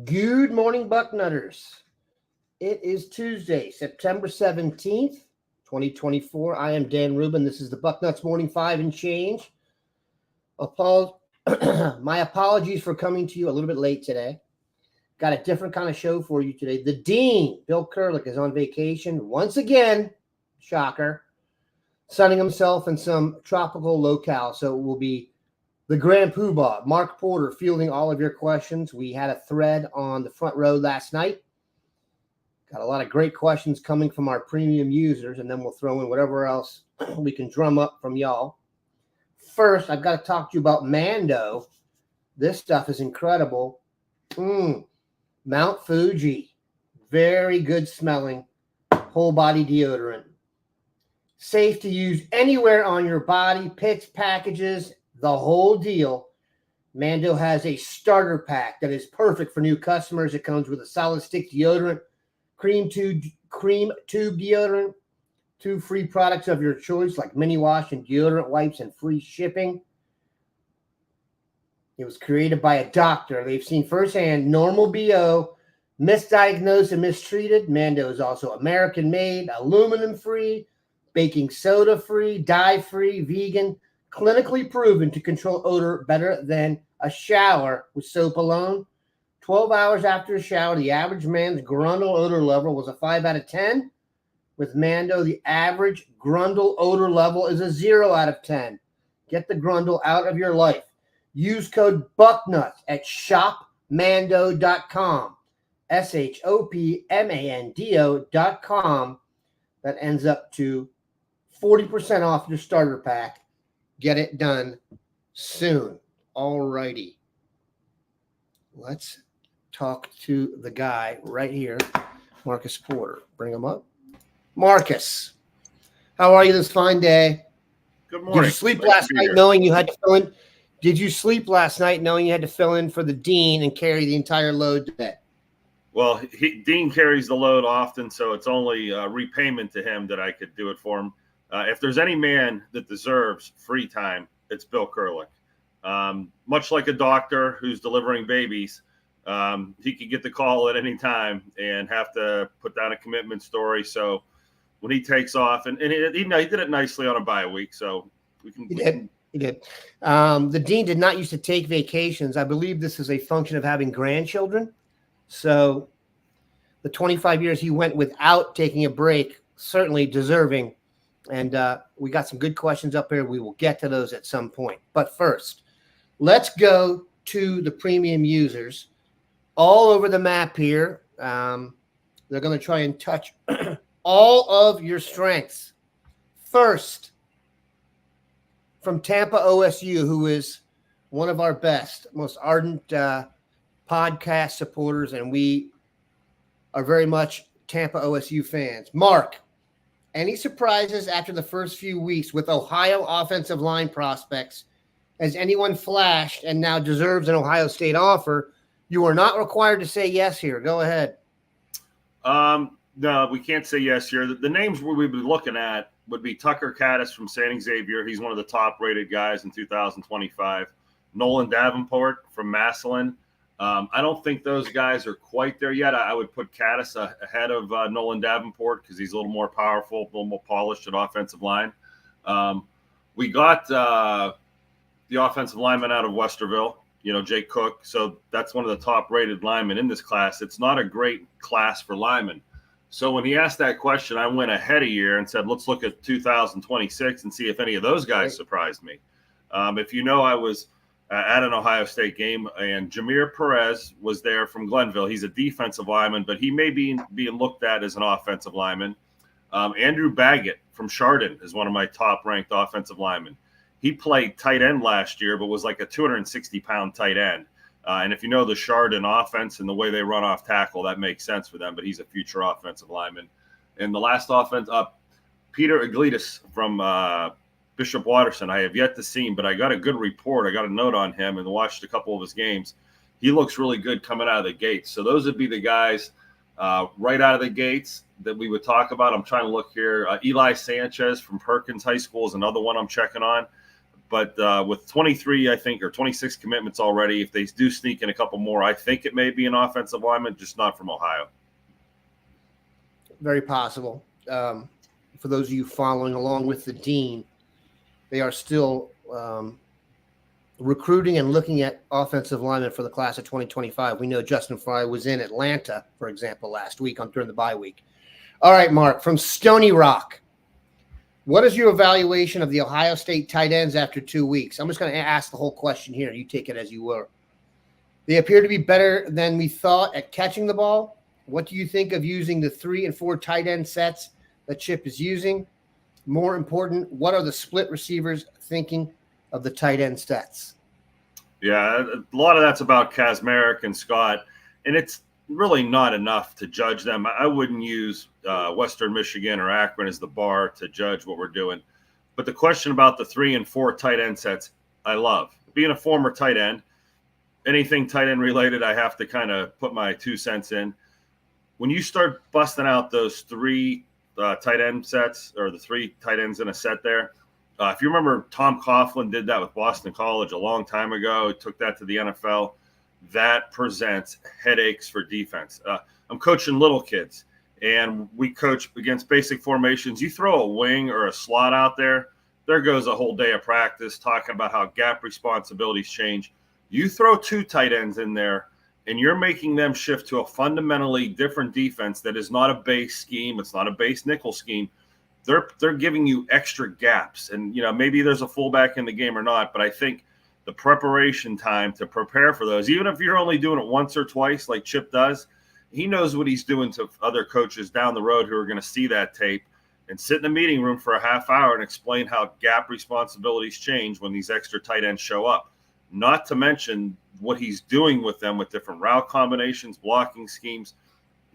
Good morning, Bucknutters. It is Tuesday, September 17th, 2024. I am Dan Rubin. This is the Bucknuts Morning 5 and change. My apologies for coming to you a little bit late today. Got a different kind of show for you today. The Dean, Bill Kurlick, is on vacation once again. Shocker. Sunning himself in some tropical locale. So it will be the Grand Poobah, Mark Porter, fielding all of your questions. We had a thread on the front row last night. Got a lot of great questions coming from our premium users, and then we'll throw in whatever else we can drum up from y'all. First, I've got to talk to you about Mando. This stuff is incredible. Mount Fuji. Very good smelling whole body deodorant. Safe to use anywhere on your body, pits, packages, the whole deal. Mando has a starter pack that is perfect for new customers. It comes with a solid stick deodorant, cream tube deodorant, 2 free products of your choice like mini wash and deodorant wipes, and free shipping. It was created by a doctor. They've seen firsthand normal BO, misdiagnosed and mistreated. Mando is also American made, aluminum free, baking soda free, dye free, vegan, clinically proven to control odor better than a shower with soap alone. 12 hours after a shower, the average man's grundle odor level was a 5 out of 10. With Mando, the average grundle odor level is a 0 out of 10. Get the grundle out of your life. Use code Bucknuts at shopmando.com. shopmando.com. That ends up to 40% off your starter pack. Get it done soon. All righty. Let's talk to the guy right here, Marcus Porter. Bring him up. Marcus, how are you this fine day? Good morning. Did you sleep last night knowing you had to fill in? Did you sleep last night knowing you had to fill in for the Dean and carry the entire load today? Well, Dean carries the load often, so it's only repayment to him that I could do it for him. If there's any man that deserves free time, it's Bill Kurlick. Much like a doctor who's delivering babies, he could get the call at any time and have to put down a commitment story. So when he takes off, and he did it nicely on a bye week, so we can. He did. The Dean did not used to take vacations. I believe this is a function of having grandchildren. So the 25 years he went without taking a break, certainly deserving. And we got some good questions up here. We will get to those at some point. But first, let's go to the premium users all over the map here. They're going to try and touch all of your strengths. First, from Tampa OSU, who is one of our best, most ardent podcast supporters, and we are very much Tampa OSU fans. Mark, any surprises after the first few weeks with Ohio offensive line prospects? Has anyone flashed and now deserves an Ohio State offer? You are not required to say yes here. Go ahead. No, we can't say yes here. The names we'd be looking at would be Tucker Caddis from St. Xavier. He's one of the top-rated guys in 2025. Nolan Davenport from Massillon. I don't think those guys are quite there yet. I would put Caddis ahead of Nolan Davenport because he's a little more powerful, a little more polished at offensive line. We got the offensive lineman out of Westerville, Jake Cook. So that's one of the top-rated linemen in this class. It's not a great class for linemen. So when he asked that question, I went ahead a year and said, let's look at 2026 and see if any of those guys surprised me. If you know, I was at an Ohio State game, and Jameer Perez was there from Glenville. He's a defensive lineman, but he may be being looked at as an offensive lineman. Andrew Baggett from Chardon is one of my top-ranked offensive linemen. He played tight end last year, but was like a 260-pound tight end. And if you know the Chardon offense and the way they run off tackle, that makes sense for them, but he's a future offensive lineman. And the last offense up, Peter Iglesias from Bishop Watterson. I have yet to see him, but I got a good report. I got a note on him and watched a couple of his games. He looks really good coming out of the gates. So those would be the guys right out of the gates that we would talk about. I'm trying to look here. Eli Sanchez from Perkins High School is another one I'm checking on. But with 23, I think, or 26 commitments already, if they do sneak in a couple more, I think it may be an offensive lineman, just not from Ohio. Very possible. For those of you following along with the dean, they are still recruiting and looking at offensive linemen for the class of 2025. We know Justin Fry was in Atlanta, for example, last week during the bye week. All right, Mark, from Stony Rock. What is your evaluation of the Ohio State tight ends after 2 weeks? I'm just going to ask the whole question here. You take it as you were. They appear to be better than we thought at catching the ball. What do you think of using the 3 and 4 tight end sets that Chip is using? More important, what are the split receivers thinking of the tight end sets? Yeah, a lot of that's about Kazmarek and Scott, and it's really not enough to judge them. I wouldn't use Western Michigan or Akron as the bar to judge what we're doing. But the question about the 3 and 4 tight end sets, I love. Being a former tight end, anything tight end related, I have to kind of put my 2 cents in. When you start busting out those 3 tight end sets, or the 3 tight ends in a set there, if you remember, Tom Coughlin did that with Boston College a long time ago. He took that to the NFL. That presents headaches for defense. I'm coaching little kids, and we coach against basic formations. You throw a wing or a slot out there, there goes a whole day of practice talking about how gap responsibilities change. You throw 2 tight ends in there, and you're making them shift to a fundamentally different defense that is not a base scheme. It's not a base nickel scheme. They're giving you extra gaps. And, maybe there's a fullback in the game or not, but I think the preparation time to prepare for those, even if you're only doing it once or twice like Chip does, he knows what he's doing to other coaches down the road who are going to see that tape and sit in a meeting room for a half hour and explain how gap responsibilities change when these extra tight ends show up. Not to mention what he's doing with them with different route combinations, blocking schemes.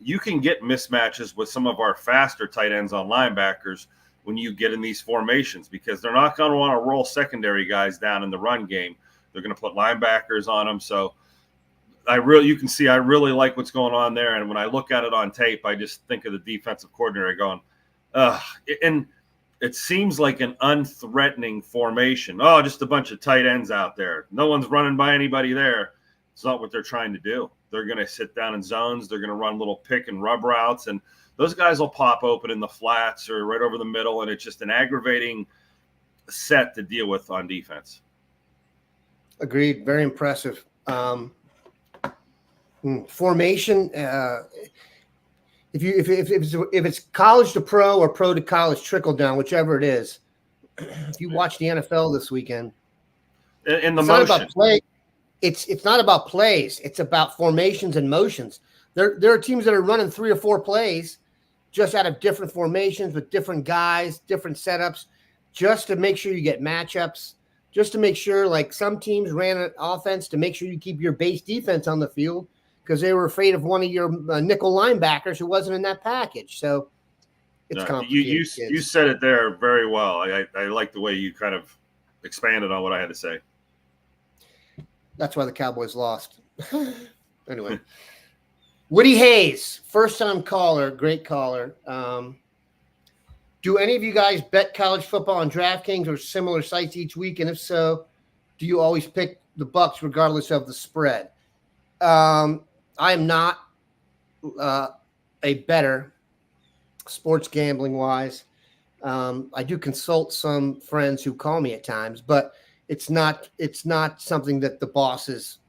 You can get mismatches with some of our faster tight ends on linebackers when you get in these formations, because they're not going to want to roll secondary guys down in the run game. They're going to put linebackers on them. So you can see I really like what's going on there. And when I look at it on tape, I just think of the defensive coordinator going, and it seems like an unthreatening formation. Oh, just a bunch of tight ends out there. No one's running by anybody there. It's not what they're trying to do. They're going to sit down in zones. They're going to run little pick and rub routes, and those guys will pop open in the flats or right over the middle, and it's just an aggravating set to deal with on defense. Agreed. Very impressive. Formation. If it's college to pro or pro to college, trickle down, whichever it is. If you watch the NFL this weekend, in the it's motion. Not about play. It's not about plays. It's about formations and motions. There are teams that are running 3 or 4 plays just out of different formations with different guys, different setups, just to make sure you get matchups, just to make sure, like some teams ran an offense to make sure you keep your base defense on the field because they were afraid of one of your nickel linebackers who wasn't in that package. So it's complicated. You said it there very well. I like the way you kind of expanded on what I had to say. That's why the Cowboys lost. Anyway, Woody Hayes, first-time caller, great caller. Do any of you guys bet college football on DraftKings or similar sites each week? And if so, do you always pick the Bucks regardless of the spread? I am not a bettor, sports gambling-wise. I do consult some friends who call me at times, but it's not something that the bosses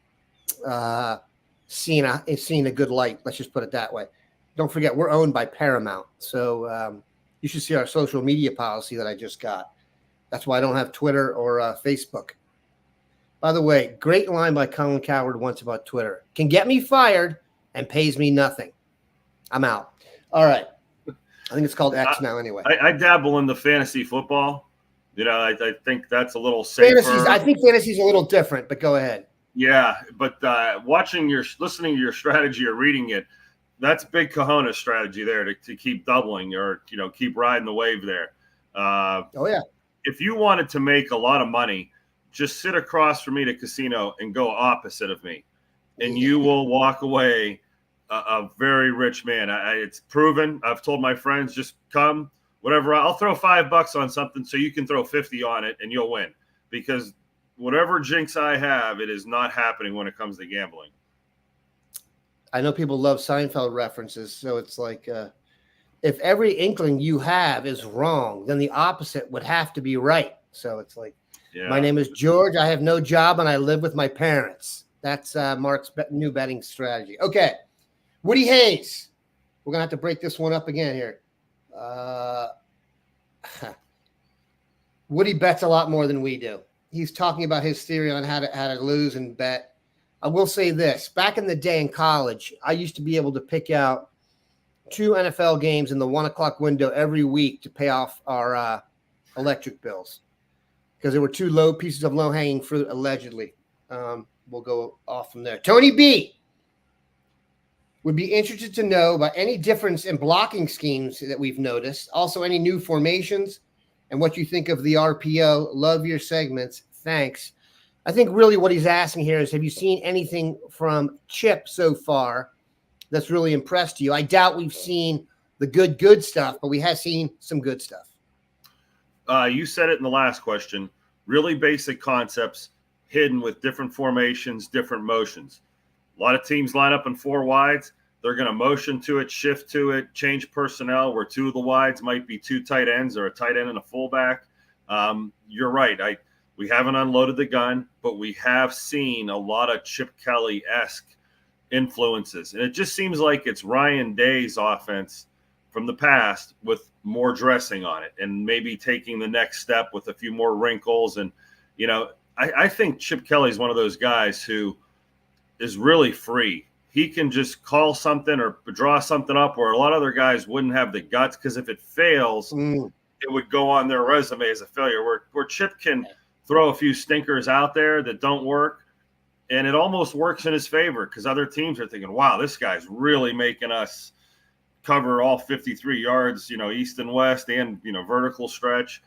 seen a good light. Let's just put it that way. Don't forget, we're owned by Paramount. So you should see our social media policy that I just got. That's why I don't have Twitter or Facebook. By the way, great line by Colin Cowherd once about Twitter. Can get me fired and pays me nothing. I'm out. All right. I think it's called X now anyway. I dabble in the fantasy football. I think that's a little safer. I think fantasy's a little different, but go ahead. Yeah, but listening to your strategy or reading it, that's big cojones strategy there to keep doubling or keep riding the wave there. Oh yeah. If you wanted to make a lot of money, just sit across from me at a casino and go opposite of me, and you will walk away a very rich man. It's proven. I've told my friends, just come. Whatever, I'll throw $5 on something so you can throw 50 on it and you'll win, because whatever jinx I have, it is not happening when it comes to gambling. I know people love Seinfeld references, so it's like if every inkling you have is wrong, then the opposite would have to be right. So it's like, my name is George. I have no job, and I live with my parents. That's Mark's new betting strategy. Okay, Woody Hayes. We're going to have to break this one up again here. Woody bets a lot more than we do. He's talking about his theory on how to lose and bet. I will say this. Back in the day in college, I used to be able to pick out 2 NFL games in the 1 o'clock window every week to pay off our electric bills because there were 2 pieces of low-hanging fruit, allegedly. We'll go off from there. Tony B would be interested to know about any difference in blocking schemes that we've noticed. Also, any new formations and what you think of the RPO. Love your segments. Thanks. I think really what he's asking here is, have you seen anything from Chip so far that's really impressed you? I doubt we've seen the good stuff, but we have seen some good stuff. You said it in the last question. Really basic concepts hidden with different formations, different motions. A lot of teams line up in 4 wides. They're going to motion to it, shift to it, change personnel where 2 of the wides might be 2 tight ends or a tight end and a fullback. You're right. We haven't unloaded the gun, but we have seen a lot of Chip Kelly-esque influences. And it just seems like it's Ryan Day's offense from the past with more dressing on it and maybe taking the next step with a few more wrinkles. And, I think Chip Kelly's one of those guys who is really free. He can just call something or draw something up where a lot of other guys wouldn't have the guts, because if it fails, it would go on their resume as a failure, where Chip can throw a few stinkers out there that don't work, and it almost works in his favor because other teams are thinking, wow, this guy's really making us cover all 53 yards, east and west and, vertical stretch.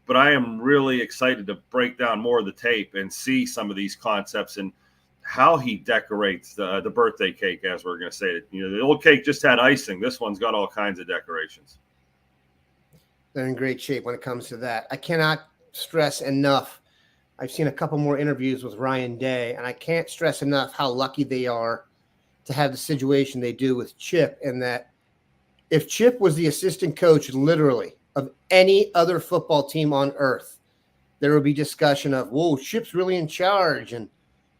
But I am really excited to break down more of the tape and see some of these concepts and how he decorates the birthday cake, as we're going to say it. The old cake just had icing. This one's got all kinds of decorations. They're in great shape when it comes to that. I cannot stress enough. I've seen a couple more interviews with Ryan Day, and I can't stress enough how lucky they are to have the situation they do with Chip, and that if Chip was the assistant coach literally of any other football team on earth, there would be discussion of, whoa, Chip's really in charge. And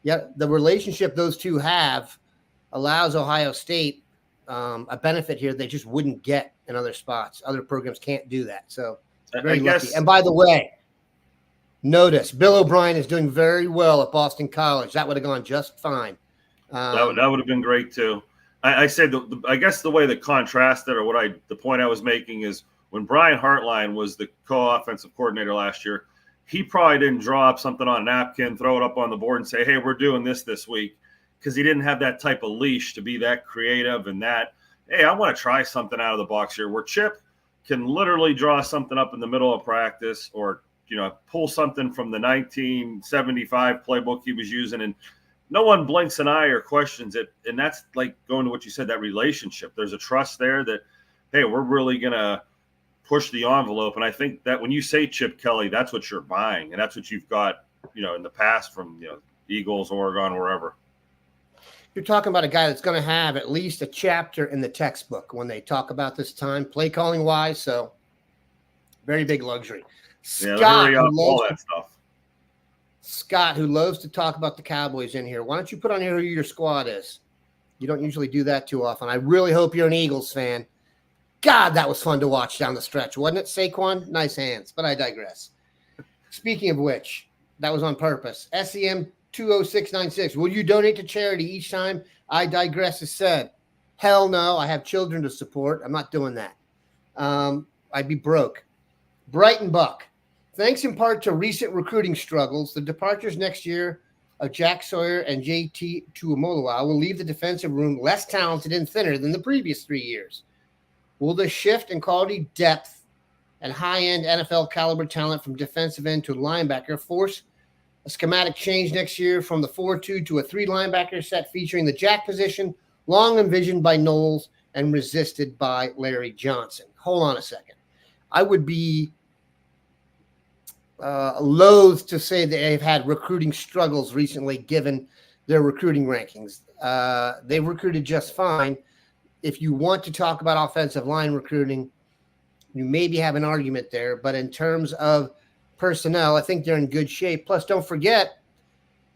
yet the relationship those two have allows Ohio State a benefit here they just wouldn't get in other spots. Other programs can't do that. So very lucky. And by the way, notice Bill O'Brien is doing very well at Boston College. That would have gone just fine. That would have been great too. I said, I guess the way that contrasted, or the point I was making is, when Brian Hartline was the co-offensive coordinator last year, he probably didn't draw up something on a napkin, throw it up on the board and say, hey, we're doing this week, because he didn't have that type of leash to be that creative and that, hey, I want to try something out of the box here, where Chip can literally draw something up in the middle of practice or, pull something from the 1975 playbook he was using, and no one blinks an eye or questions it. And that's like going to what you said, that relationship. There's a trust there that, hey, we're really going to push the envelope. And I think that when you say Chip Kelly, that's what you're buying. And that's what you've got, in the past from, Eagles, Oregon, wherever. You're talking about a guy that's going to have at least a chapter in the textbook when they talk about this time, play calling wise. So very big luxury. Scott, all that stuff. Scott, who loves to talk about the Cowboys in here. Why don't you put on here who your squad is? You don't usually do that too often. I really hope you're an Eagles fan. God, that was fun to watch down the stretch, wasn't it, Saquon? Nice hands, but I digress. Speaking of which, that was on purpose. SEM 20696. Will you donate to charity each time I digress is said? Hell no. I have children to support. I'm not doing that. I'd be broke. Brighton Buck. Thanks in part to recent recruiting struggles, the departures next year of Jack Sawyer and JT Tuimoloau will leave the defensive room less talented and thinner than the previous 3 years. Will the shift in quality depth and high-end NFL caliber talent from defensive end to linebacker force a schematic change next year from the 4-2 to a 3 linebacker set featuring the jack position, long envisioned by Knowles and resisted by Larry Johnson? Hold on a second. I would be loath to say that they've had recruiting struggles recently, given their recruiting rankings. They've recruited just fine. If you want to talk about offensive line recruiting, you maybe have an argument there. But in terms of personnel, I think they're in good shape. Plus, don't forget,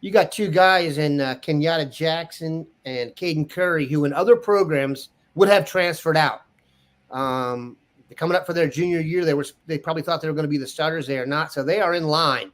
you got two guys in Kenyatta Jackson and Caden Curry, who in other programs would have transferred out. They're coming up for their junior year. They probably thought they were going to be the starters. They are not. So they are in line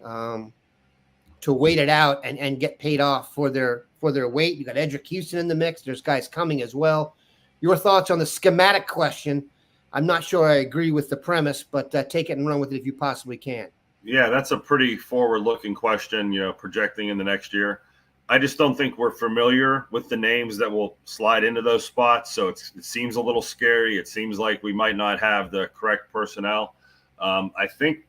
to wait it out and get paid off for their weight. You got Edric Houston in the mix. There's guys coming as well. Your thoughts on the schematic question? I'm not sure I agree with the premise, but take it and run with it if you possibly can. Yeah, that's a pretty forward-looking question, projecting in the next year. I just don't think we're familiar with the names that will slide into those spots, so it seems a little scary. It seems like we might not have the correct personnel. I think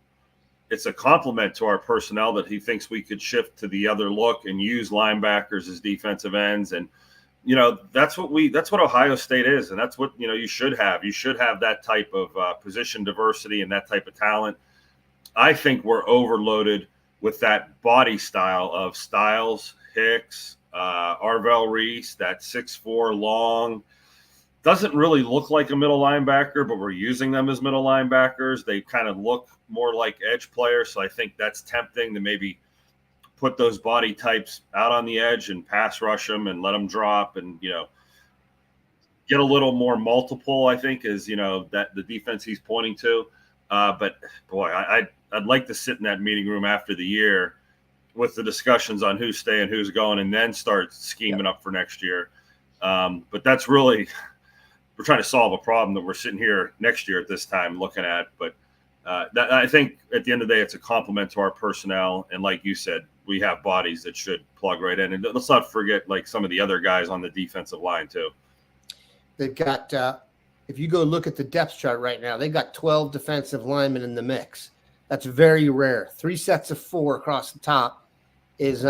it's a compliment to our personnel that he thinks we could shift to the other look and use linebackers as defensive ends. And, that's what Ohio State is, and that's what, you should have. You should have that type of position diversity and that type of talent. I think we're overloaded with that body style of Styles, Hicks, Arvell Reese, that 6'4" long. Doesn't really look like a middle linebacker, but we're using them as middle linebackers. They kind of look more like edge players, so I think that's tempting to maybe put those body types out on the edge and pass rush them and let them drop and, get a little more multiple, I think, is, that the defense he's pointing to. But, boy, I'd like to sit in that meeting room after the year with the discussions on who's staying, who's going, and then start scheming up for next year. But that's really – we're trying to solve a problem that we're sitting here next year at this time looking at. But I think at the end of the day, it's a compliment to our personnel. And like you said, we have bodies that should plug right in. And let's not forget like some of the other guys on the defensive line too. They've got if you go look at the depth chart right now, they've got 12 defensive linemen in the mix. That's very rare. 3 sets of 4 across the top is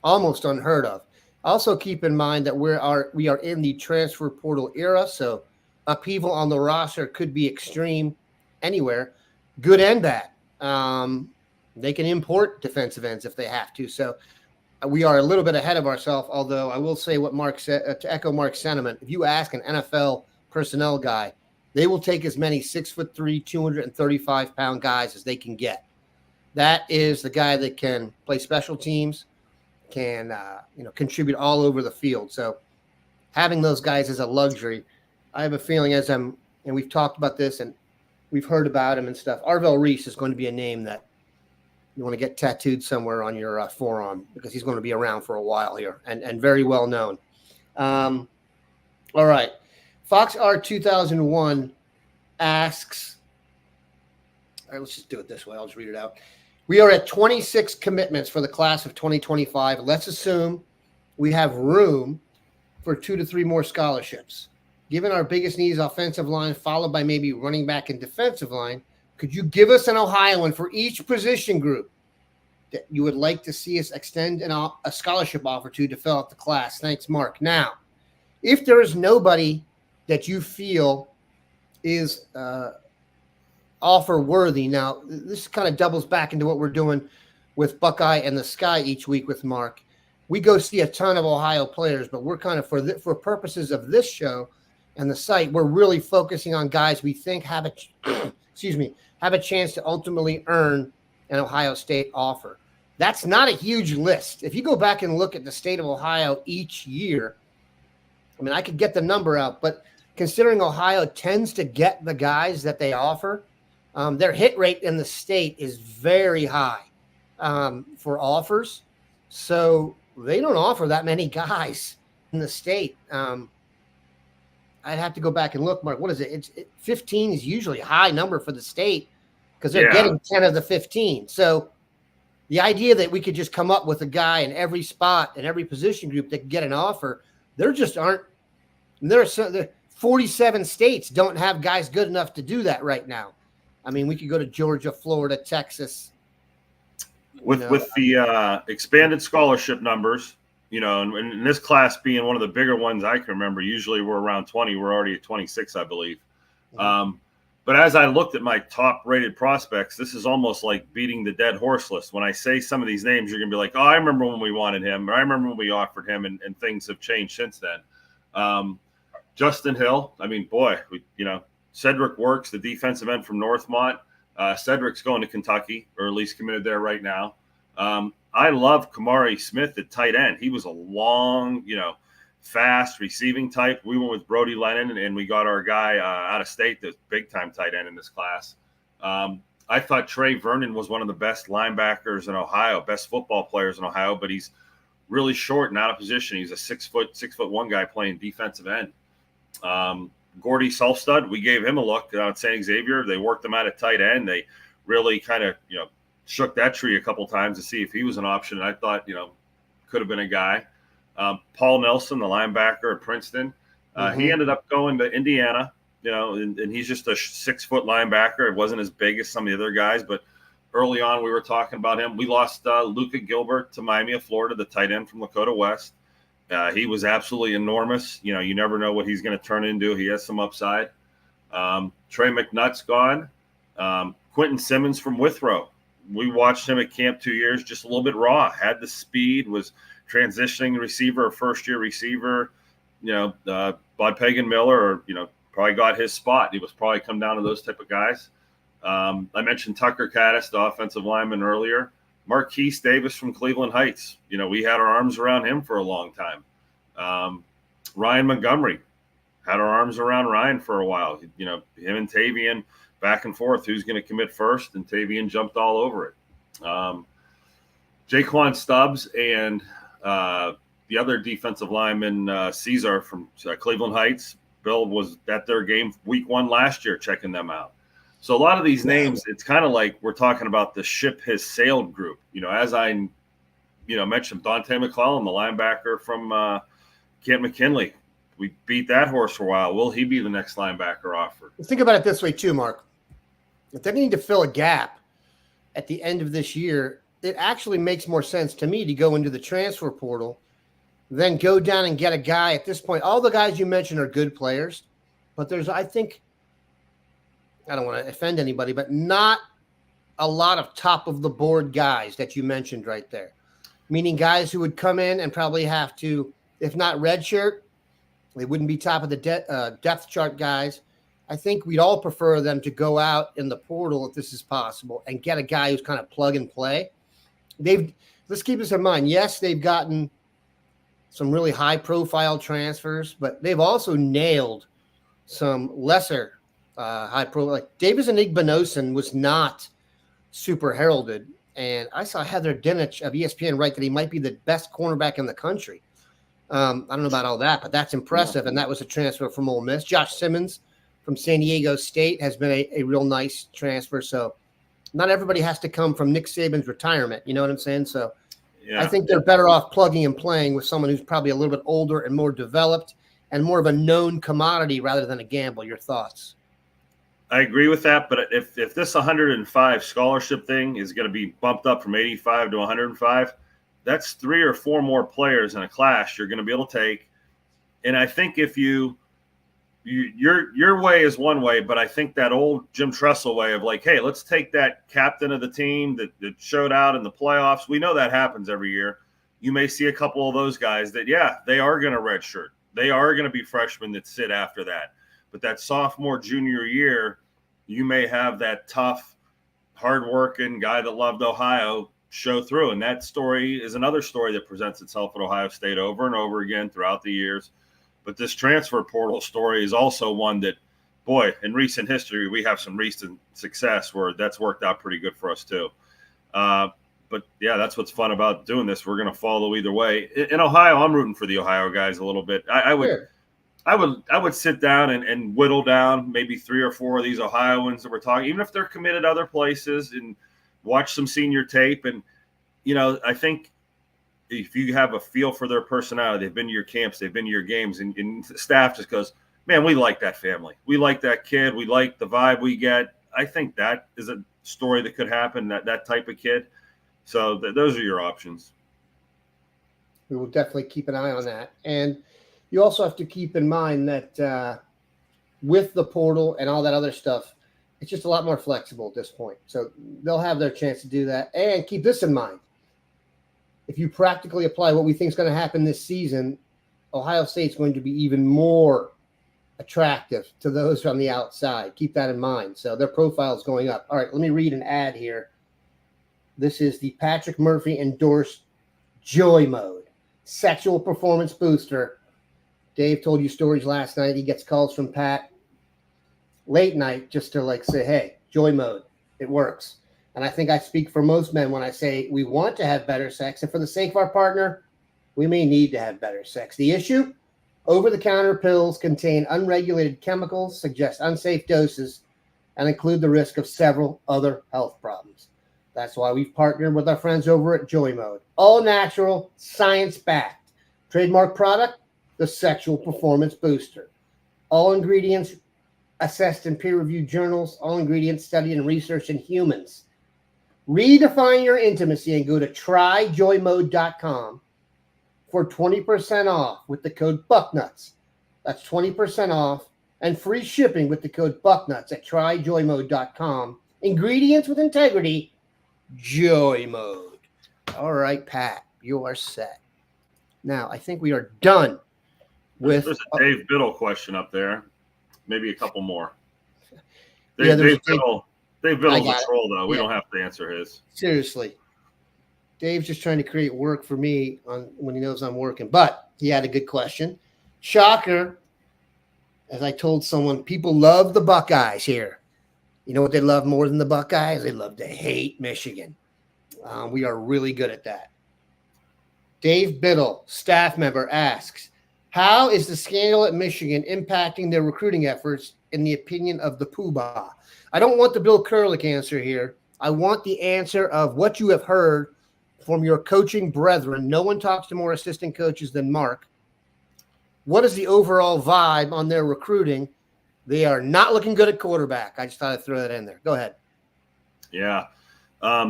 almost unheard of. Also keep in mind that we are in the transfer portal era, so upheaval on the roster could be extreme anywhere, good and bad. They can import defensive ends if they have to. So we are a little bit ahead of ourselves, although I will say what Mark said, to echo Mark's sentiment, if you ask an NFL personnel guy, they will take as many 6'3", 235-pound guys as they can get. That is the guy that can play special teams, can contribute all over the field. So having those guys is a luxury. I have a feeling and we've talked about this and we've heard about him and stuff. Arvell Reese is going to be a name that you want to get tattooed somewhere on your forearm because he's going to be around for a while here and very well known. All right. Fox R 2001 asks, all right, let's just do it this way. I'll just read it out. We are at 26 commitments for the class of 2025. Let's assume we have room for 2 to 3 more scholarships. Given our biggest needs, offensive line, followed by maybe running back and defensive line, could you give us an Ohioan for each position group that you would like to see us extend a scholarship offer to fill out the class? Thanks, Mark. Now, if there is nobody that you feel is offer worthy, now this kind of doubles back into what we're doing with Buckeye and the Sky each week with Mark. We go see a ton of Ohio players, but we're kind of for purposes of this show and the site, we're really focusing on guys we think have a chance to ultimately earn an Ohio State offer. That's not a huge list. If you go back and look at the state of Ohio each year, I mean, I could get the number out, but considering Ohio tends to get the guys that they offer, their hit rate in the state is very high for offers. So they don't offer that many guys in the state. I'd have to go back and look, Mark. What is it? 15 is usually a high number for the state because they're getting 10 of the 15. So the idea that we could just come up with a guy in every spot in every position group that can get an offer, there just aren't. There are 47 states don't have guys good enough to do that right now. I mean, we could go to Georgia, Florida, Texas. With the expanded scholarship numbers, and this class being one of the bigger ones I can remember, usually we're around 20. We're already at 26, I believe. But as I looked at my top-rated prospects, this is almost like beating the dead horse list. When I say some of these names, you're going to be like, oh, I remember when we wanted him, or I remember when we offered him, and things have changed since then. Justin Hill, I mean, boy, Cedric Works, the defensive end from Northmont. Cedric's going to Kentucky, or at least committed there right now. I love Kamari Smith at tight end. He was a long, fast receiving type. We went with Brody Lennon, and we got our guy out of state, the big-time tight end in this class. I thought Trey Vernon was one of the best linebackers in Ohio, best football players in Ohio, but he's really short and out of position. He's a 6'1" guy playing defensive end. Gordy Solstad, we gave him a look at St. Xavier. They worked him out at tight end. They really kind of, shook that tree a couple times to see if he was an option. And I thought, could have been a guy. Paul Nelson, the linebacker at Princeton, he ended up going to Indiana, and he's just a 6-foot linebacker. It wasn't as big as some of the other guys, but early on we were talking about him. We lost Luca Gilbert to Miami of Florida, the tight end from Lakota West. He was absolutely enormous. You never know what he's going to turn into. He has some upside. Trey McNutt's gone. Quentin Simmons from Withrow. We watched him at camp 2 years, just a little bit raw, had the speed, was transitioning receiver, a first-year receiver. Bud Pagan Miller, probably got his spot. He was probably come down to those type of guys. I mentioned Tucker Caddis, the offensive lineman, earlier. Marquise Davis from Cleveland Heights. We had our arms around him for a long time. Ryan Montgomery, had our arms around Ryan for a while. Him and Tavien back and forth, who's going to commit first, and Tavien jumped all over it. Jaquan Stubbs and the other defensive lineman, Caesar from Cleveland Heights. Bill was at their game week 1 last year checking them out. So a lot of these names, it's kind of like we're talking about the ship has sailed group. As I, mentioned Dante McClellan, the linebacker from Kent McKinley. We beat that horse for a while. Will he be the next linebacker offered? Think about it this way too, Mark. If they need to fill a gap at the end of this year, it actually makes more sense to me to go into the transfer portal than go down and get a guy at this point. All the guys you mentioned are good players, but there's, I think, I don't want to offend anybody, but not a lot of top of the board guys that you mentioned right there. Meaning guys who would come in and probably have to, if not redshirt, they wouldn't be top of the depth chart guys. I think we'd all prefer them to go out in the portal if this is possible and get a guy who's kind of plug and play. Let's keep this in mind. Yes, they've gotten some really high profile transfers, but they've also nailed some lesser high profile. Like Davis and Igbenosin was not super heralded. And I saw Heather Dinich of ESPN write that he might be the best cornerback in the country. I don't know about all that, but that's impressive. Yeah. And that was a transfer from Ole Miss. Josh Simmons from San Diego State has been a real nice transfer. So not everybody has to come from Nick Saban's retirement. You know what I'm saying? So yeah. I think they're better off plugging and playing with someone who's probably a little bit older and more developed and more of a known commodity rather than a gamble. Your thoughts? I agree with that, but if this 105 scholarship thing is going to be bumped up from 85 to 105, that's 3 or 4 more players in a class you're going to be able to take. And I think if your way is one way, but I think that old Jim Tressel way of like, hey, let's take that captain of the team that showed out in the playoffs. We know that happens every year. You may see a couple of those guys that, yeah, they are going to redshirt. They are going to be freshmen that sit after that. But that sophomore, junior year, you may have that tough, hardworking guy that loved Ohio show through. And that story is another story that presents itself at Ohio State over and over again throughout the years. But this transfer portal story is also one that, boy, in recent history, we have some recent success where that's worked out pretty good for us too. But, yeah, that's what's fun about doing this. We're going to follow either way. In Ohio, I'm rooting for the Ohio guys a little bit. I would sit down and whittle down maybe 3 or 4 of these Ohioans that we're talking, even if they're committed other places, and watch some senior tape. And, I think if you have a feel for their personality, they've been to your camps, they've been to your games, and the staff just goes, man, we like that family. We like that kid. We like the vibe we get. I think that is a story that could happen, that type of kid. So those are your options. We will definitely keep an eye on that. And you also have to keep in mind that with the portal and all that other stuff, It's just a lot more flexible at this point. So they'll have their chance to do that. And keep this in mind. If you practically apply what we think is going to happen this season, Ohio State's going to be even more attractive to those on the outside. Keep that in mind. So their profile is going up. All right, let me read an ad here. This is the Patrick Murphy endorsed Joy Mode sexual performance booster. Dave told you stories last night. He gets calls from Pat late night just to like say, hey, Joy Mode, it works. And I think I speak for most men when I say we want to have better sex. And for the sake of our partner, we may need to have better sex. The issue? Over-the-counter pills contain unregulated chemicals, suggest unsafe doses, and include the risk of several other health problems. That's why we've partnered with our friends over at Joy Mode. All natural, science-backed. Trademark product, the Sexual Performance Booster. All ingredients assessed in peer-reviewed journals. All ingredients studied and researched in humans. Redefine your intimacy and go to tryjoymode.com for 20% off with the code Bucknuts. That's 20% off and free shipping with the code Bucknuts at tryjoymode.com. Ingredients with integrity, Joy Mode. All right, Pat, you are set. Now, I think we are done with... There's a Dave Biddle question up there. Maybe a couple more. Dave Biddle's a troll, though. We don't have to answer his. Seriously. Dave's just trying to create work for me when he knows I'm working. But he had a good question. Shocker. As I told someone, people love the Buckeyes here. You know what they love more than the Buckeyes? They love to hate Michigan. We are really good at that. Dave Biddle, staff member, asks, how is the scandal at Michigan impacting their recruiting efforts in the opinion of the Poobah? I don't want the Bill Kurlick answer here. I want the answer of what you have heard from your coaching brethren. No one talks to more assistant coaches than Mark. What is the overall vibe on their recruiting? They are not looking good at quarterback. I just thought I'd throw that in there. Go ahead. Yeah.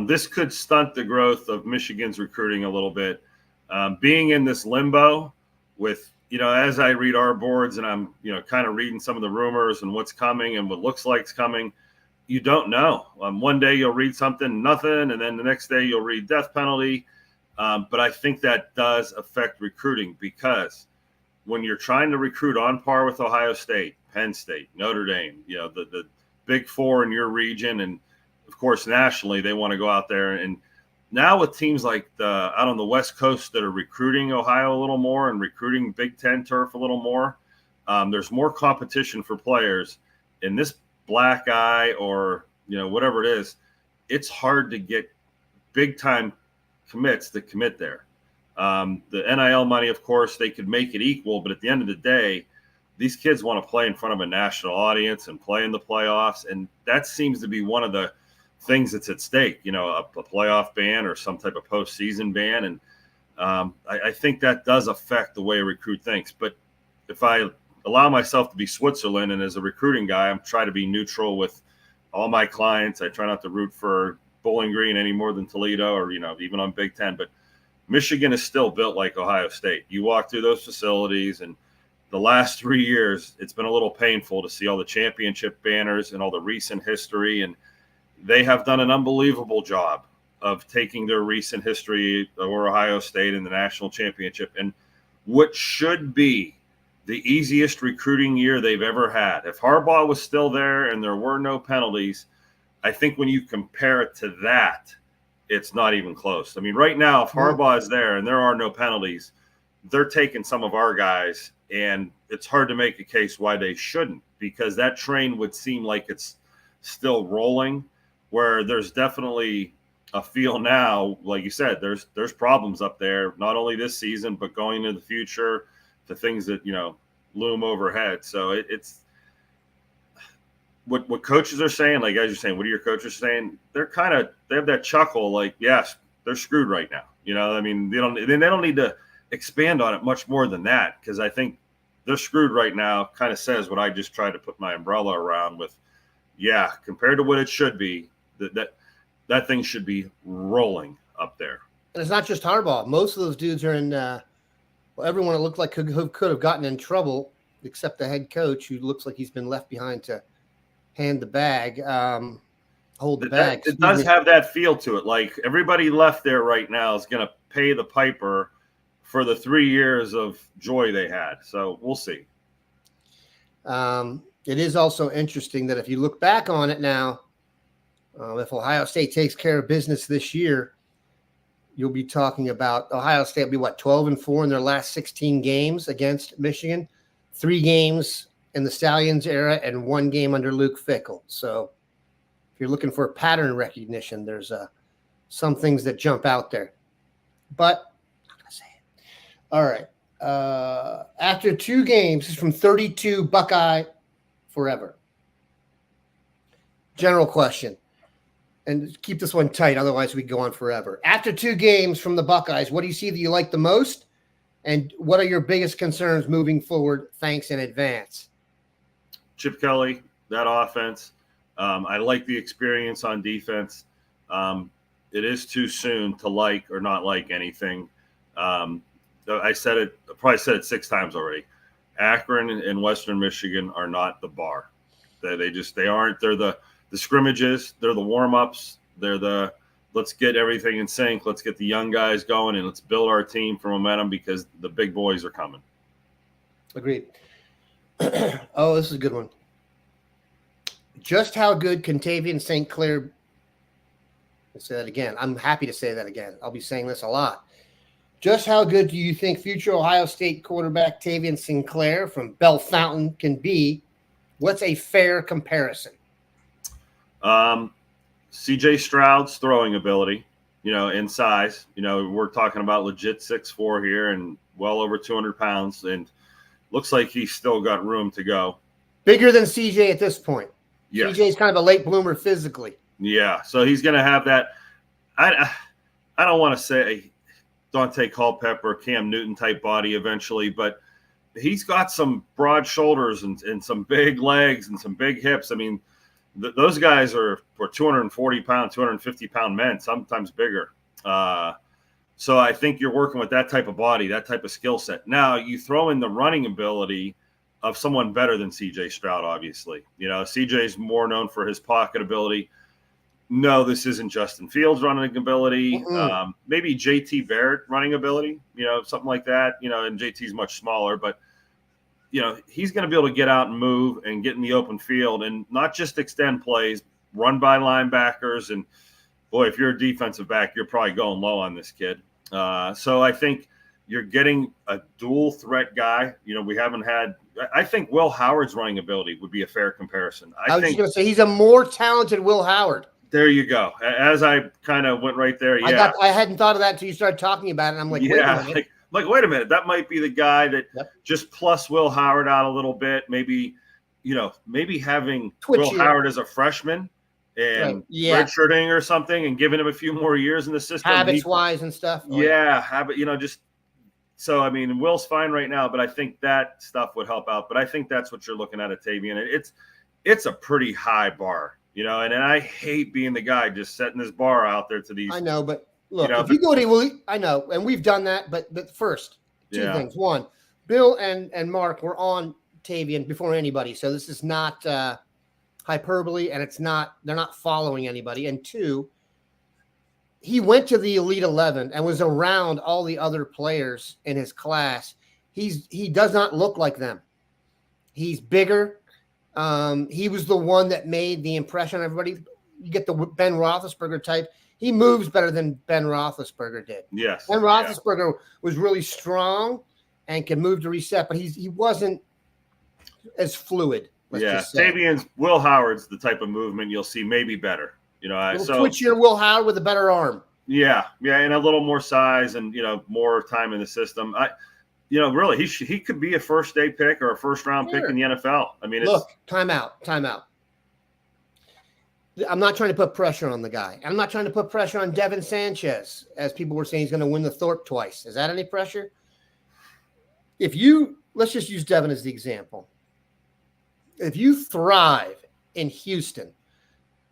This could stunt the growth of Michigan's recruiting a little bit. Being in this limbo with, as I read our boards and I'm, kind of reading some of the rumors and what's coming and what looks like is coming, you don't know. One day you'll read something, nothing, and then the next day you'll read death penalty. But I think that does affect recruiting because when you're trying to recruit on par with Ohio State, Penn State, Notre Dame, the big four in your region, and of course nationally they want to go out there. And now with teams like out on the West Coast that are recruiting Ohio a little more and recruiting Big Ten turf a little more, there's more competition for players. In this black eye or whatever it is, it's hard to get big time commits that commit there. The NIL money, of course, they could make it equal, but at the end of the day, these kids want to play in front of a national audience and play in the playoffs, and that seems to be one of the things that's at stake. A playoff ban or some type of postseason ban, and I think that does affect the way a recruit thinks. But if I allow myself to be Switzerland, and as a recruiting guy, I'm trying to be neutral with all my clients. I try not to root for Bowling Green any more than Toledo or even on Big Ten, but Michigan is still built like Ohio State. You walk through those facilities, and the last 3 years, it's been a little painful to see all the championship banners and all the recent history. And they have done an unbelievable job of taking their recent history over Ohio State in the national championship and what should be the easiest recruiting year they've ever had. If Harbaugh was still there and there were no penalties, I think when you compare it to that, it's not even close. I mean, right now, if Harbaugh is there and there are no penalties, they're taking some of our guys, and it's hard to make a case why they shouldn't, because that train would seem like it's still rolling, where there's definitely a feel now, like you said, there's problems up there, not only this season, but going into the future, the things that, loom overhead. So it's what coaches are saying, like as you're saying, what are your coaches saying? They have that chuckle, like, yes, they're screwed right now. I mean, they don't need to expand on it much more than that, because I think they're screwed right now kind of says what I just tried to put my umbrella around with. Yeah, compared to what it should be, that thing should be rolling up there. And it's not just Harbaugh. Most of those dudes are in everyone it looked like could have gotten in trouble, except the head coach, who looks like he's been left behind to hand the bag, hold the bag. It does have that feel to it. Like everybody left there right now is going to pay the piper for the 3 years of joy they had. So we'll see. It is also interesting that if you look back on it now, if Ohio State takes care of business this year, you'll be talking about Ohio State will be 12-4 in their last 16 games against Michigan, 3 games in the Stallions era and 1 game under Luke Fickell. So if you're looking for pattern recognition, there's some things that jump out there. But I'm not going to say it. All right. After 2 games, this is from 32 Buckeye Forever. General question. And keep this one tight, otherwise we go on forever. After 2 games from the Buckeyes, what do you see that you like the most? And what are your biggest concerns moving forward? Thanks in advance. Chip Kelly, that offense. I like the experience on defense. It is too soon to like or not like anything. I said it, I probably said it 6 times already. Akron and Western Michigan are not the bar. They aren't. They're the scrimmages. They're the warm-ups. They're the let's get everything in sync. Let's get the young guys going and let's build our team for momentum because the big boys are coming. Agreed. Oh, this is a good one. Just how good can Tavien St. Clair? Let's say that again. I'm happy to say that again. I'll be saying this a lot. Just how good do you think future Ohio State quarterback Tavien St. Clair from Bell Fountain can be? What's a fair comparison? CJ Stroud's throwing ability, in size. We're talking about legit 6'4" here and well over 200 pounds, and looks like he's still got room to go. Bigger than CJ at this point. Yes. CJ's kind of a late bloomer physically. Yeah, so he's going to have that. I don't want to say Dante Culpepper, Cam Newton type body eventually, but he's got some broad shoulders and some big legs and some big hips. I mean, those guys are 240-pound, 250-pound men, sometimes bigger. So I think you're working with that type of body, that type of skill set. Now you throw in the running ability of someone better than CJ Stroud, obviously. CJ's more known for his pocket ability. No, this isn't Justin Fields running ability. Maybe JT Barrett running ability, something like that. And JT's much smaller, but he's going to be able to get out and move and get in the open field and not just extend plays, run by linebackers. And boy, if you're a defensive back, you're probably going low on this kid. So I think you're getting a dual threat guy. We haven't had. I think Will Howard's running ability would be a fair comparison. I was just going to say he's a more talented Will Howard. There you go. As I kind of went right there, yeah. I hadn't thought of that until you started talking about it. And I'm like, yeah, wait a minute. Wait a minute. That might be the guy that just plus Will Howard out a little bit. Maybe, maybe having Will Howard as a freshman and redshirting or something and giving him a few more years in the system. Habits-wise and stuff. So, I mean, Will's fine right now, but I think that stuff would help out. But I think that's what you're looking at Tavien. It's a pretty high bar, and I hate being the guy just setting this bar out there to these. I know, but look, if you go to I know, and we've done that, but first, 2 things. One, Bill and Mark were on Tavien before anybody, so this is not hyperbole, and they're not following anybody. And 2, he went to the Elite 11 and was around all the other players in his class. He does not look like them. He's bigger. He was the one that made the impression on everybody. You get the Ben Roethlisberger type. He moves better than Ben Roethlisberger did. Yes. Ben Roethlisberger was really strong and could move to reset, but he wasn't as fluid. Tavien's Will Howard's the type of movement you'll see maybe better. Twitchier Will Howard with a better arm. Yeah, and a little more size and more time in the system. Really, he could be a first-day pick or a first-round pick in the NFL. I mean, time out. I'm not trying to put pressure on the guy. I'm not trying to put pressure on Devin Sanchez, as people were saying he's going to win the Thorpe twice. Is that any pressure? Let's just use Devin as the example. If you thrive in Houston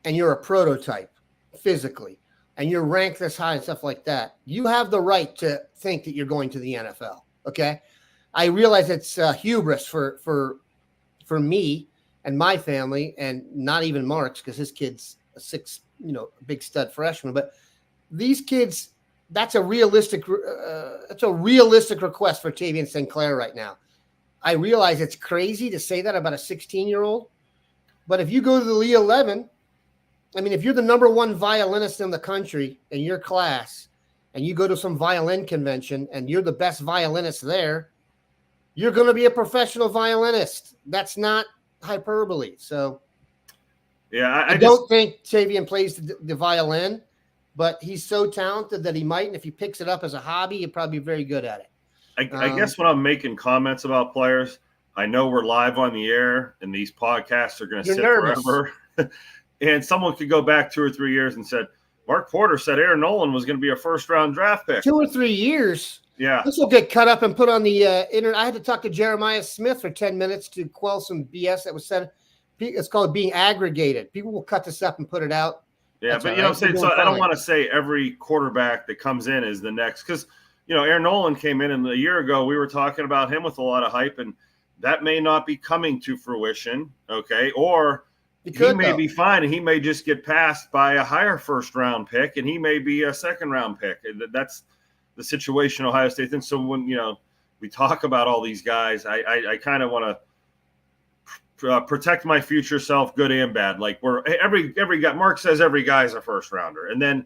and you're a prototype physically and you're ranked this high and stuff like that, you have the right to think that you're going to the NFL. Okay. I realize it's hubris for me and my family, and not even Mark's because his kid's a big stud freshman. But these kids, that's a realistic request for Tavien St. Clair right now. I realize it's crazy to say that about a 16-year-old, but if you go to the Lee 11, I mean, if you're the number one violinist in the country in your class and you go to some violin convention and you're the best violinist there, you're going to be a professional violinist. That's not hyperbole. So yeah, I don't think Tavien plays the violin, but he's so talented that he might. And if he picks it up as a hobby, he'd probably be very good at it. I guess when I'm making comments about players, I know we're live on the air and these podcasts are going to sit forever. And someone could go back 2 or 3 years and said, Mark Porter said Aaron Nolan was going to be a first-round draft pick. 2 or 3 years? Yeah. This will get cut up and put on the internet. I had to talk to Jeremiah Smith for 10 minutes to quell some BS that was said. It's called being aggregated. People will cut this up and put it out. Yeah, That's but right. I'm saying, so I don't want to say every quarterback that comes in is the next, because Aaron Nolan came in, and a year ago we were talking about him with a lot of hype, and that may not be coming to fruition. Okay, or he may be fine, and he may just get passed by a higher first-round pick, and he may be a second-round pick. That's the situation Ohio State thinks. So when we talk about all these guys, I kind of want to protect my future self, good and bad. Like every guy, Mark says every guy is a first-rounder, and then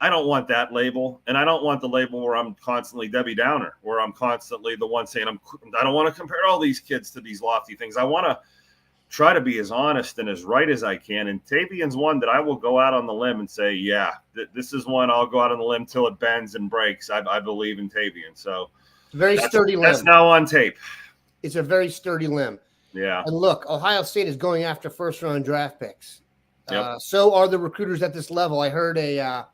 I don't want that label, and I don't want the label where I'm constantly Debbie Downer, where I'm constantly the one saying I don't want to compare all these kids to these lofty things. I want to try to be as honest and as right as I can. And Tavien's one that I will go out on the limb and say, yeah, this is one I'll go out on the limb till it bends and breaks. I believe in Tavien. So very sturdy limb. That's now on tape. It's a very sturdy limb. Yeah. And look, Ohio State is going after first-round draft picks. Yep. So are the recruiters at this level. I heard a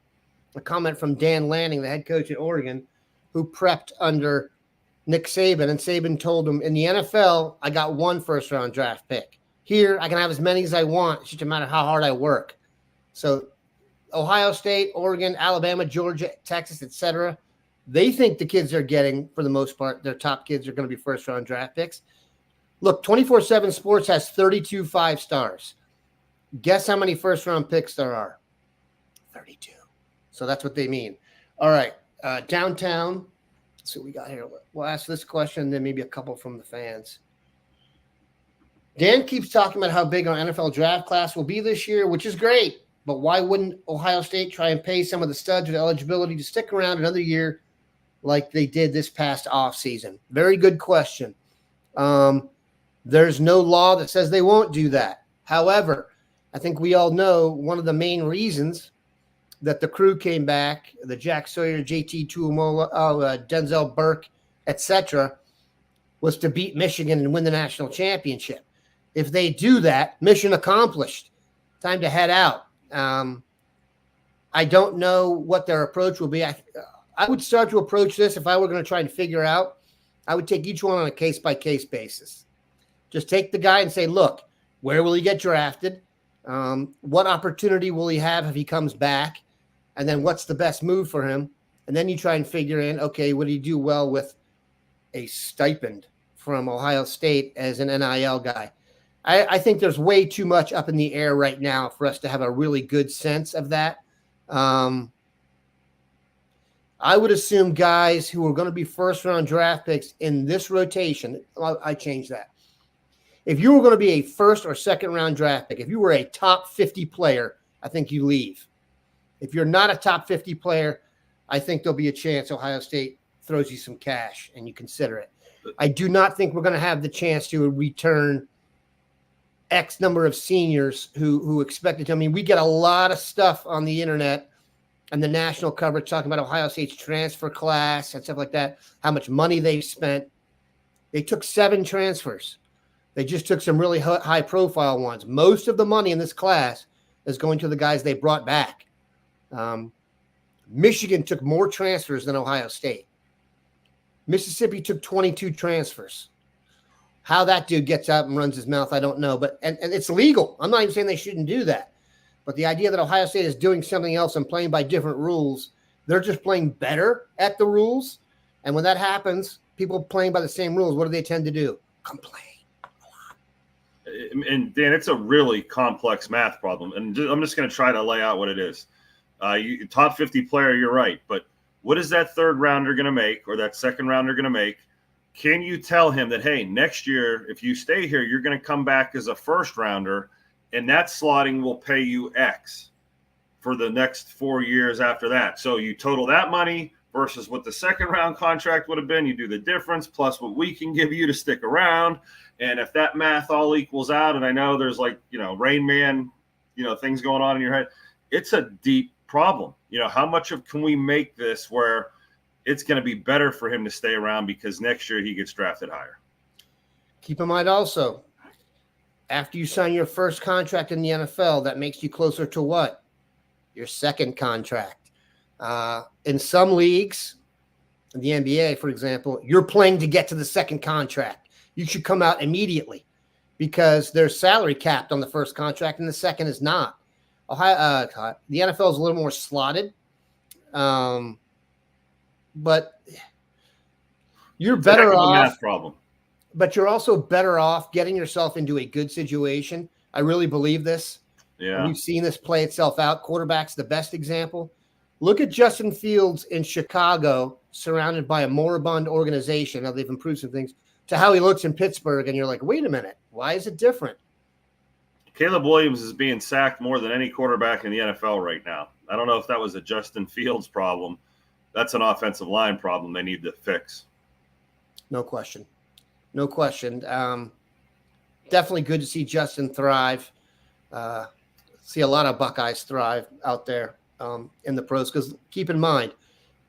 comment from Dan Lanning, the head coach at Oregon, who prepped under Nick Saban, and Saban told him, in the NFL, I got 1 first-round draft pick. Here, I can have as many as I want. It's just a matter of how hard I work. So Ohio State, Oregon, Alabama, Georgia, Texas, etc., they think the kids they're getting, for the most part, their top kids are going to be first-round draft picks. Look, 24/7 Sports has 32 5-stars. Guess how many first-round picks there are? 32. So that's what they mean. All right, downtown. Let's see what we got here. We'll ask this question, then maybe a couple from the fans. Dan keeps talking about how big our NFL draft class will be this year, which is great. But why wouldn't Ohio State try and pay some of the studs with eligibility to stick around another year like they did this past offseason? Very good question. There's no law that says they won't do that. However, I think we all know one of the main reasons that the crew came back, the Jack Sawyer, JT Tuamola, Denzel Burke, etc., was to beat Michigan and win the national championship. If they do that, mission accomplished. Time to head out. I don't know what their approach will be. I would start to approach this if I were going to try and figure out. I would take each one on a case-by-case basis. Just take the guy and say, look, where will he get drafted? What opportunity will he have if he comes back? And then what's the best move for him? And then you try and figure in, okay, would he do well with a stipend from Ohio State as an NIL guy? I think there's way too much up in the air right now for us to have a really good sense of that. I would assume guys who are going to be first-round draft picks in this rotation, I changed that. If you were going to be a first or second-round draft pick, if you were a top 50 player, I think you leave. If you're not a top 50 player, I think there'll be a chance Ohio State throws you some cash and you consider it. I do not think we're going to have the chance to return X number of seniors who expected to. I mean, we get a lot of stuff on the internet and the national coverage talking about Ohio State's transfer class and stuff like that, how much money they've spent. They took 7 transfers. They just took some really high-profile ones. Most of the money in this class is going to the guys they brought back. Michigan took more transfers than Ohio State. Mississippi took 22 transfers. How that dude gets out and runs his mouth, I don't know. But and it's legal. I'm not even saying they shouldn't do that. But the idea that Ohio State is doing something else and playing by different rules, they're just playing better at the rules. And when that happens, people playing by the same rules, what do they tend to do? Complain a lot. And Dan, it's a really complex math problem, and I'm just going to try to lay out what it is. Top 50 player, you're right, but what is that third rounder going to make, or that second rounder going to make? Can you tell him that, hey, next year, if you stay here, you're going to come back as a first rounder, and that slotting will pay you X for the next 4 years after that? So you total that money versus what the second round contract would have been. You do the difference plus what we can give you to stick around. And if that math all equals out, and I know there's like, Rain Man, things going on in your head, it's a deep problem. How much can we make this where it's going to be better for him to stay around because next year he gets drafted higher? Keep in mind also, after you sign your first contract in the NFL, that makes you closer to what? Your second contract. In some leagues, in the NBA, for example, you're playing to get to the second contract. You should come out immediately because there's salary capped on the first contract and the second is not. The NFL is a little more slotted. But you're better off. Math problem. But you're also better off getting yourself into a good situation. I really believe this. Yeah. We've seen this play itself out. Quarterback's the best example. Look at Justin Fields in Chicago, surrounded by a moribund organization. Now they've improved some things, to how he looks in Pittsburgh. And you're like, wait a minute. Why is it different? Caleb Williams is being sacked more than any quarterback in the NFL right now. I don't know if that was a Justin Fields problem. That's an offensive line problem they need to fix. No question. No question. Definitely good to see Justin thrive. See a lot of Buckeyes thrive out there in the pros. Because keep in mind,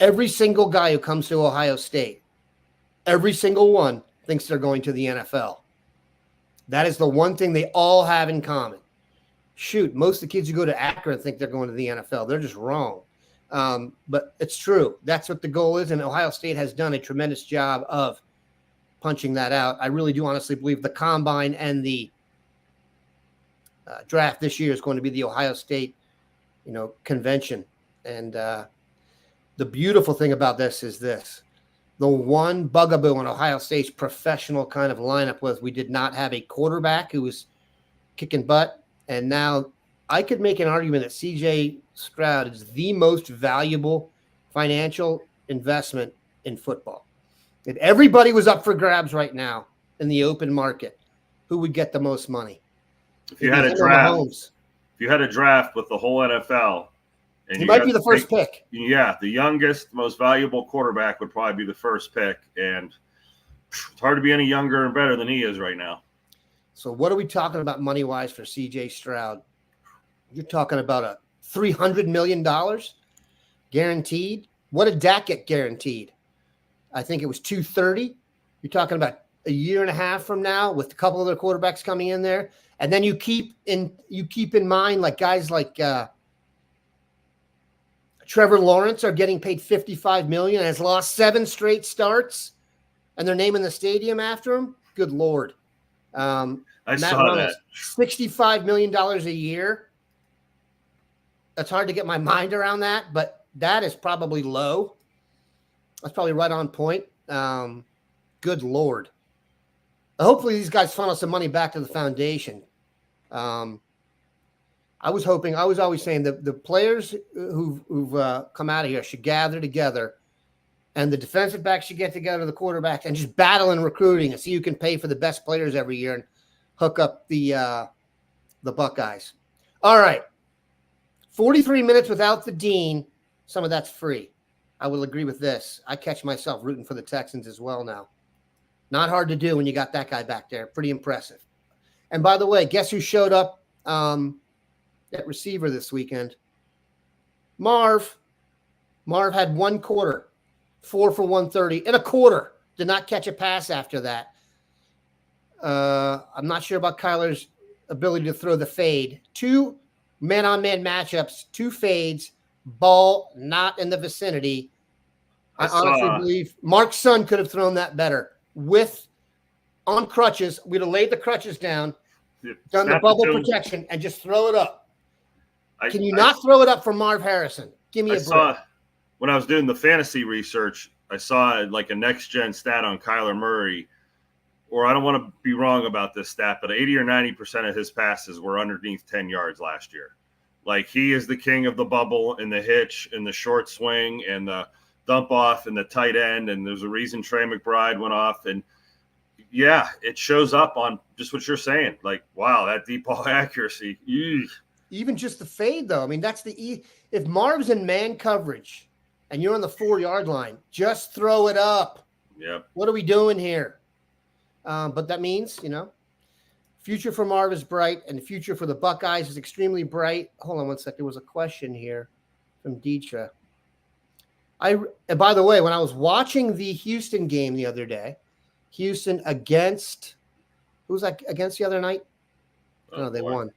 every single guy who comes to Ohio State, every single one thinks they're going to the NFL. That is the one thing they all have in common. Shoot, most of the kids who go to Akron think they're going to the NFL. They're just wrong. But it's true. That's what the goal is. And Ohio State has done a tremendous job of punching that out. I really do honestly believe the combine and the draft this year is going to be the Ohio State, convention. And the beautiful thing about this is this. The one bugaboo in Ohio State's professional kind of lineup was we did not have a quarterback who was kicking butt. And now I could make an argument that C.J. Stroud is the most valuable financial investment in football. If everybody was up for grabs right now in the open market, who would get the most money? If you had a draft with the whole NFL, and he might be the first pick. Yeah, the youngest, most valuable quarterback would probably be the first pick, and it's hard to be any younger and better than he is right now. So what are we talking about money-wise for C.J. Stroud? You're talking about a $300 million guaranteed. What did Dak get guaranteed? I think it was $230. You're talking about a year and a half from now with a couple other quarterbacks coming in there. And then you keep in mind like guys like Trevor Lawrence are getting paid $55 million and has lost 7 straight starts, and they're naming the stadium after him. Good Lord. I saw that. $65 million a year. It's hard to get my mind around that, but that is probably low. That's probably right on point. Good Lord. Hopefully these guys funnel some money back to the foundation. I was always saying that the players who've come out of here should gather together, and the defensive backs should get together, the quarterbacks, and just battle in recruiting and see who can pay for the best players every year and hook up the Buckeyes. All right. 43 minutes without the Dean. Some of that's free. I will agree with this. I catch myself rooting for the Texans as well now. Not hard to do when you got that guy back there. Pretty impressive. And by the way, guess who showed up at receiver this weekend? Marv. Marv had 1 quarter, 4 for 130 and a quarter. Did not catch a pass after that. I'm not sure about Kyler's ability to throw the fade. 2 man-on-man matchups, 2 fades, ball not in the vicinity. I honestly believe Mark's son could have thrown that better. On crutches, we'd have laid the crutches down, done the bubble protection, and just throw it up. Can you not throw it up for Marv Harrison? Give me a break. When I was doing the fantasy research, I saw like a next-gen stat on Kyler Murray. or I don't want to be wrong about this stat, but 80 or 90% of his passes were underneath 10 yards last year. Like, he is the king of the bubble and the hitch and the short swing and the dump off and the tight end. And there's a reason Trey McBride went off. And yeah, it shows up on just what you're saying. Like, wow, that deep ball accuracy. Eesh. Even just the fade, though. I mean, that's if Marv's in man coverage and you're on the 4-yard line, just throw it up. Yep. What are we doing here? But that means, future for Marv is bright, and the future for the Buckeyes is extremely bright. Hold on one sec. There was a question here from Dietra. And by the way, when I was watching the Houston game the other day, Houston against – who was that against the other night? Oh, they won.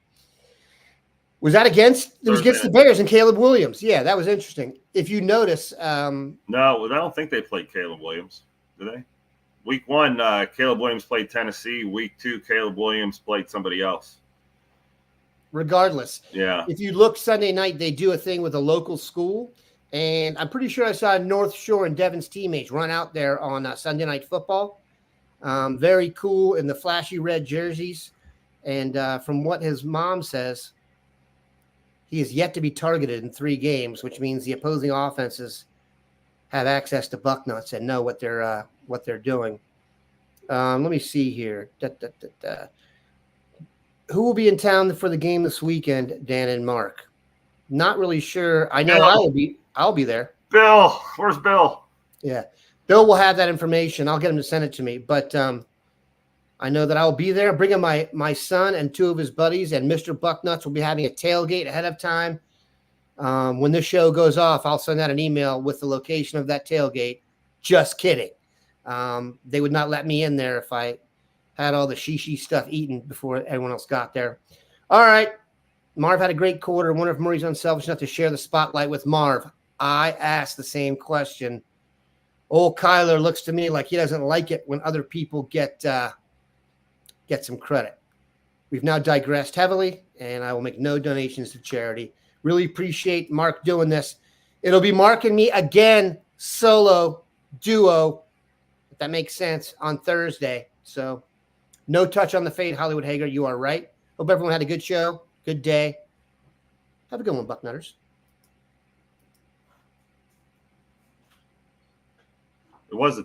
Was that against – it was against the Bears and Caleb Williams. Yeah, that was interesting. If you notice no, I don't think they played Caleb Williams. Did they? Week 1, Caleb Williams played Tennessee. Week 2, Caleb Williams played somebody else. Regardless. Yeah. If you look Sunday night, they do a thing with a local school. And I'm pretty sure I saw North Shore and Devon's teammates run out there on Sunday Night Football. Very cool in the flashy red jerseys. And from what his mom says, he is yet to be targeted in 3 games, which means the opposing offenses have access to Bucknuts and know what they're doing. Let me see here. Who will be in town for the game this weekend, Dan and Mark? Not really sure. I know I'll be there. Bill, where's Bill? Yeah. Bill will have that information. I'll get him to send it to me. But I know that I'll be there. Bringing my son and 2 of his buddies, and Mr. Bucknuts will be having a tailgate ahead of time. When this show goes off, I'll send out an email with the location of that tailgate. Just kidding. They would not let me in there if I had all the shishi stuff eaten before everyone else got there. All right. Marv had a great quarter. I wonder if Murray's unselfish enough to share the spotlight with Marv. I asked the same question. Old Kyler looks to me like he doesn't like it when other people get some credit. We've now digressed heavily, and I will make no donations to charity. Really appreciate Mark doing this. It'll be Mark and me again, solo, duo, if that makes sense, on Thursday. So no touch on the fade, Hollywood Hager. You are right. Hope everyone had a good show, good day. Have a good one, Bucknutters. It was a